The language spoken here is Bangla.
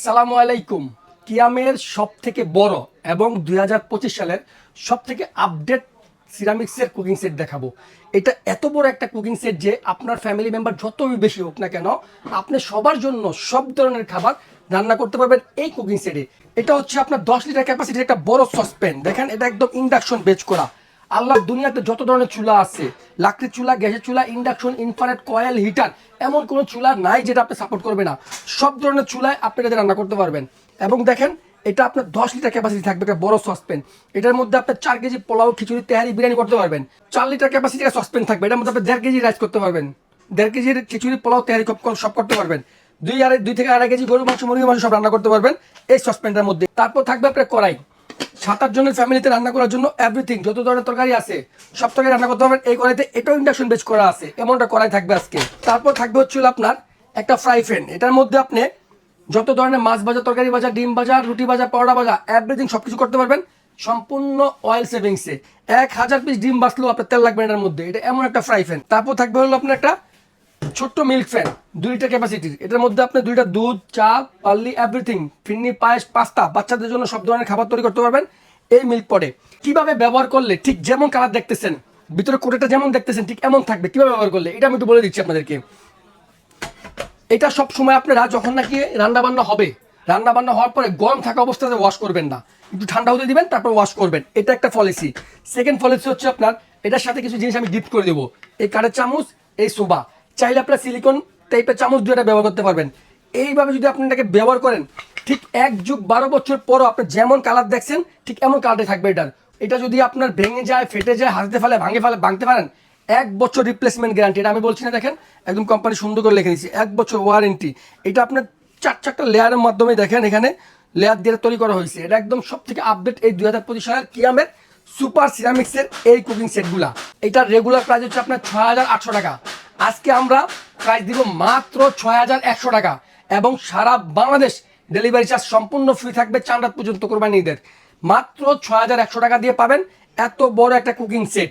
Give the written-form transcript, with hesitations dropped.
আসসালামু আলাইকুম। কিয়ামের সবথেকে বড় এবং 2025 সালের সবথেকে আপডেট সিরামিক্সের কুকিং সেট দেখাবো। এটা এত বড় একটা কুকিং সেট যে আপনার ফ্যামিলি মেম্বার যতই বেশি হোক না কেন, আপনি সবার জন্য সব ধরনের খাবার রান্না করতে পারবেন এই কুকিং সেটে। এটা হচ্ছে আপনার 10 লিটার ক্যাপাসিটির একটা বড় সসপ্যান। দেখেন, এটা একদম ইন্ডাকশন বেচ করা। আল্লাহর দুনিয়াতে যত ধরনের চুলা আছে, লাকড়ির চুলা, গ্যাসের চুলা, ইন্ডাকশন, ইনফ্রারেড, কয়েল, হিটার, এমন কোনো চুলা নাই যেটা আপনি সাপোর্ট করবে না। সব ধরনের চুলায় আপনি এটাতে রান্না করতে পারবেন। এবং দেখেন, এটা আপনার 10 লিটার ক্যাপাসিটি থাকবে, একটা বড় সসপ্যান। এটার মধ্যে আপনি 4 কেজি পোলাও, খিচুড়ি, তেহারি, বিরিয়ানি করতে পারবেন। 4 লিটার ক্যাপাসিটি একটা সসপ্যান থাকবে, এটার মধ্যে আপনি 1.5 কেজি রাইস করতে পারবেন। 1.5 কেজির খিচুড়ি, পোলাও, তেহারি সব করতে পারবেন। 2 থেকে 2.5 কেজি গরু মাংস, মুরগি মাংস সব রান্না করতে পারবেন এই সসপ্যানটার মধ্যে। তারপর থাকবে আপনার কড়াই। 7-8 জনের ফ্যামিলিতে রান্না করার জন্য এভরিথিং, যত ধরনের তরকারি আছে সব তরকারি রান্না করতে পারবেন এই কড়াইতে। এটাও ইন্ডাকশন বেচ করা আছে, এমনটা কড়াই থাকবে আজকে। তারপর থাকবে হচ্ছিল আপনার একটা ফ্রাই প্যান। এটার মধ্যে আপনি যত ধরনের মাছ ভাজা, তরকারি ভাজা, ডিম ভাজা, রুটি ভাজা, পরোটা ভাজা, এভরিথিং সবকিছু করতে পারবেন সম্পূর্ণ অয়েল সেভিংসে। 1000 পিস ডিম বাঁচলেও আপনার তেল লাগবে এটার মধ্যে। এটা এমন একটা ফ্রাই প্যান। তারপর থাকবে হলো আপনার একটা ছোট্ট মিল্ক ফ্যান, 2 লিটার ক্যাপাসিটির। এটার মধ্যে আপনি 2 লিটার দুধ, চা, পার্লি, এভরিথিং, ফিরনি, পায়েস, পাস্তা, বাচ্চাদের জন্য সব ধরনের খাবার তৈরি করতে পারবেন এই মিল্ক পটে। কিভাবে ব্যবহার করলে ঠিক যেমন কালার দেখতেছেন, ভিতরে কোটেটা যেমন দেখতেছেন ঠিক এমন থাকবে, কিভাবে ব্যবহার করলে এটা আমি একটু বলে দিচ্ছি আপনাদেরকে। এটা সব সময় আপনারা যখন নাকি রান্না বান্না হবে, রান্না বান্না হওয়ার পরে গরম থাকা অবস্থাতে ওয়াশ করবেন না, একটু ঠান্ডা হতে দিবেন, তারপর ওয়াশ করবেন। এটা একটা পলিসি। সেকেন্ড পলিসি হচ্ছে আপনার এটার সাথে কিছু জিনিস আমি গিফট করে দেবো। এই কাঠের চামচ, এই সোবা, চাইলে আপনার সিলিকন টাইপের চামচ দিয়ে এটা ব্যবহার করতে পারবেন। এইভাবে যদি আপনি এটাকে ব্যবহার করেন, ঠিক 1 যুগ 12 বছর পরও আপনি যেমন কালার দেখছেন ঠিক এমন কালারটাই থাকবে এটার। এটা যদি আপনার ভেঙে যায়, ফেটে যায়, হাতে ফেলে, ভাঙতে পারেন, 1 বছর রিপ্লেসমেন্ট গ্যারান্টি। এটা আমি বলছি না, দেখেন একদম কোম্পানি সুন্দর করে লিখে দিচ্ছি, 1 বছর ওয়ারেন্টি। এটা আপনার 4-4টা লেয়ারের মাধ্যমে দেখেন এখানে লেয়ার দিয়ে তৈরি করা হয়েছে। এটা একদম সব থেকে আপডেট এই 2025 সালের কিয়ামের সুপার সিরামিক্সের এই কুকিং সেটগুলা। এটার রেগুলার প্রাইস হচ্ছে আপনার 6800 টাকা। আজকে আমরা প্রাইস দিব মাত্র 6100 টাকা, এবং সারা বাংলাদেশ ডেলিভারি চার্জ সম্পূর্ণ ফ্রি থাকবে চাঁদ রাত পর্যন্ত কোরবানি ঈদের। মাত্র 6100 টাকা দিয়ে পাবেন এত বড় একটা কুকিং সেট।